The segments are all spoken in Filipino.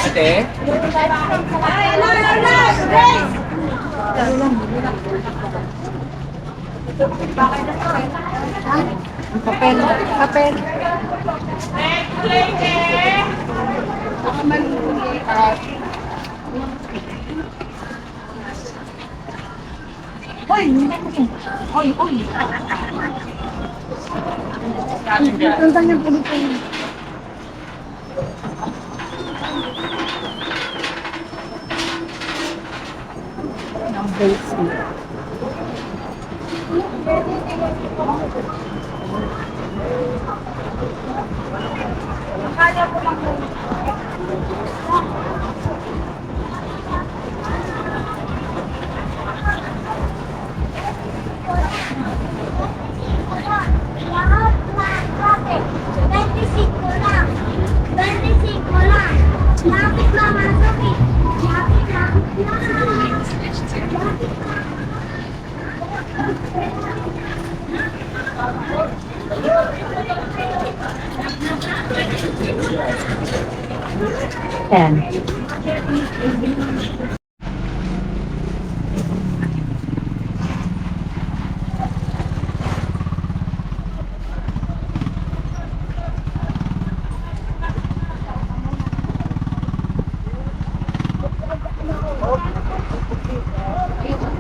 Ate? Papel. Papel. Hoy! Hoy! Hoy! Ang kanyang pulito yun. Ang base niya. Kaya ko lang po. Ten.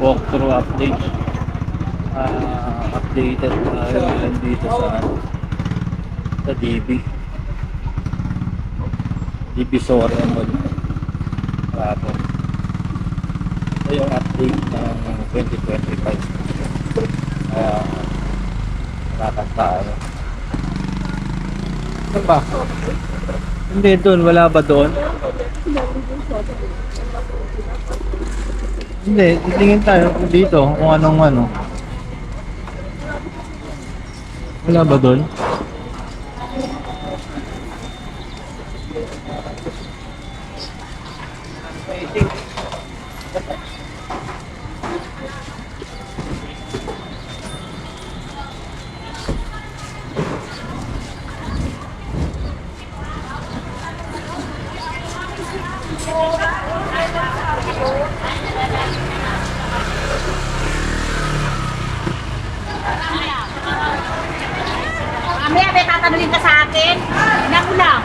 Walkthrough update. Updated tayo ngayon dito sa DB Soria Mall. Grabe. Ito yung update ng 2025. Kaya nakakanta ano. Ano ba? Hindi doon, wala ba doon? Hindi, titingin tayo dito kung anong ano. Wala ba doon? Mamaya may tatanungin ka sa akin. Hindi ko lang.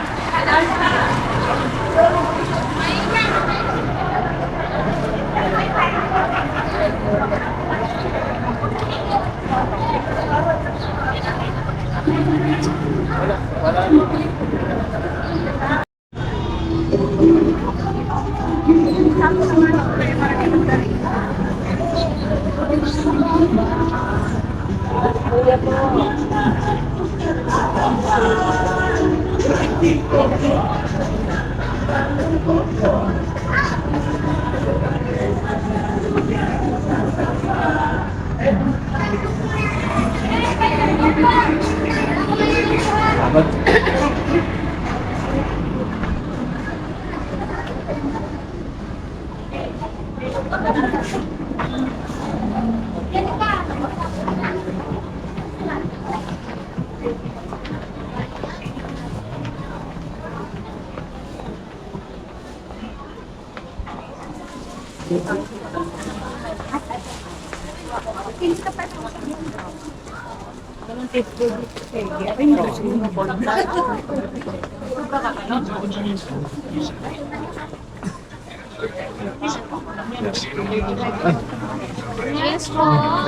Yes po.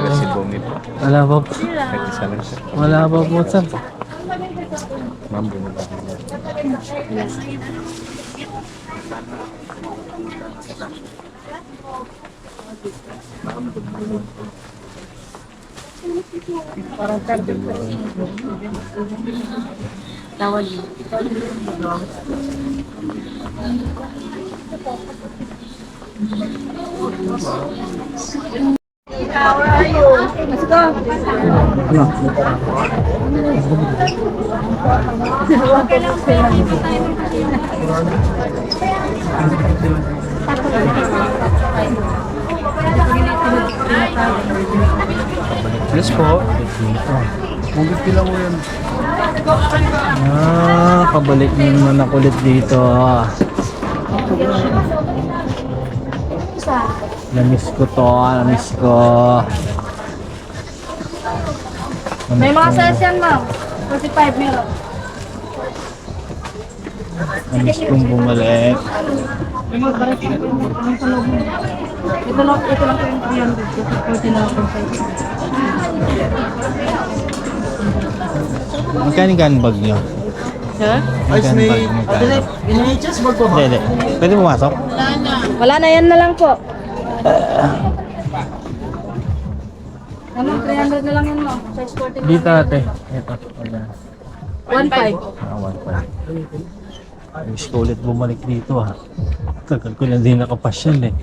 Si Bumi po. Wala ba po? Nag-isa lang siya. Wala ba po, sir? Ma'am, bumaba. Parang tarde po. Tawal mo. How are you? Let's go. Yes po. Mungkit kila mo yan. Kabalik na naman ako ulit dito. Namiss ko to, namiss ko. May mga size yan, ma'am. 45 meron. Namiss kong bumalik. Ito lang po yung 300. 40 na ako. Magkano bag nyo? Sir? Magkano bag nyo? Inihitsas ba ko Hindi, hindi. Pwede pumasok? Wala na, yan na lang po. Ano, 300 na lang yun, ma'am. Size 40 na Dito lang. ate. Ito. Ayan. 1.5. Miss ko ulit bumalik dito ha. Tagal ko na din nakapasyal eh.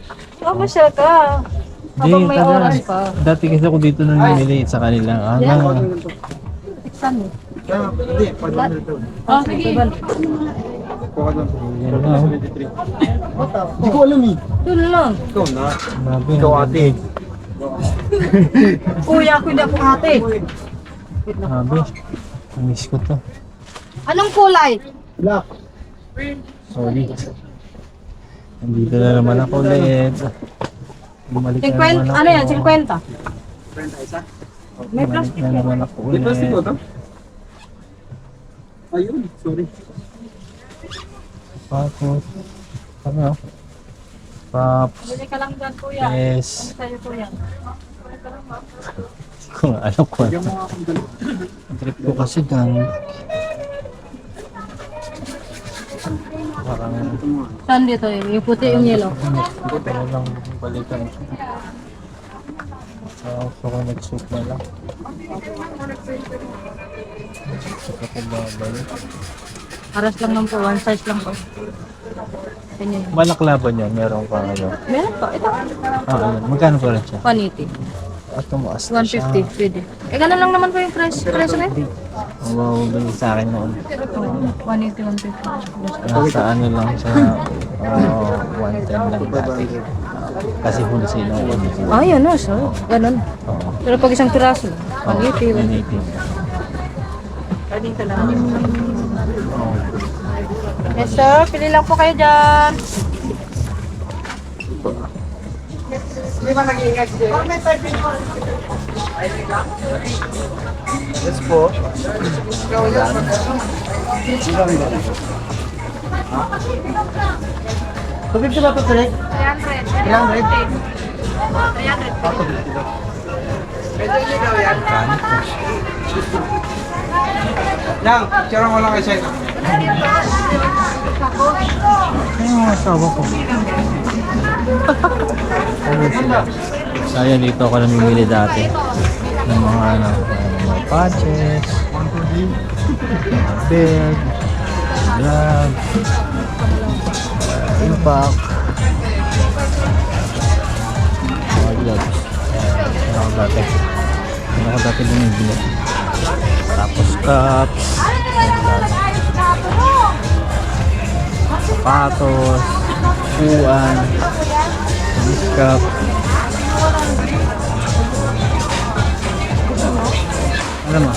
Masyal ka. Habang may tagal. oras pa. Dati kasi ako dito nang namili sa kanila. Saan eh? Hindi, pwede na ito. Ah, sige. Yan na. Hindi ko alam eh. Doon lang. Ikaw na. Grabe. Ikaw ate. Kuya, ako hindi ako ate. Grabe. Miss ko to. Anong kulay? Black. Sorry. Nandito na naman ako ulit. Bumalik na 50, naman ako. ano yan? 50? May Bumalik plastic na yan. naman ako ulit. Ayun, sorry. Tapos. Ano? Pops. Bili ka lang dyan, kuya. Yes. Sa'yo, kuya. Hindi ko nga alam ko. Ang trip ko kasi dyan. Parang Saan dito yun? Yung puti, yung yellow. gusto ko lang balikan. So, gusto ko nag-soup na lang. Gusto ko babalik. Paras lang lang po. One size lang po. Ganyan. Malaklaban yan, meron pa ngayon. Meron po. Ito. Ayun. Magkano pa rin siya? 180. At tumaas na siya. 150. Pwede. Eh, ganun lang naman po yung price. Price na yun? Wow, bili sa akin noon. 180, 150. Nasa ano lang sa 110 lang dati. Kasi wholesale ako. Ah, yun no. So, ganun. Oo. Pero pag isang piraso, 180. 180. Dito lang. Yes, sir. Pili lang po kayo dyan. Yes po. Tubig siya ba ito, Trek? 300? Lang, tiyara mo lang kay Seth. Ay, mga asawa ko. Sayang dito ako namimili dati. Ng mga ano, mga patches, mga bed, glove, impact, mga gloves. Ano ako dati? Ano ako dati bumibili? Tapos cups, sapatos, upuan, cup. Ano mo?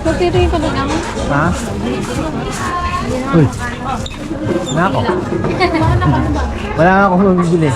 Ikaw tiri ko na lang. Ha? Uy. Wala ako. Wala nga akong mabibili.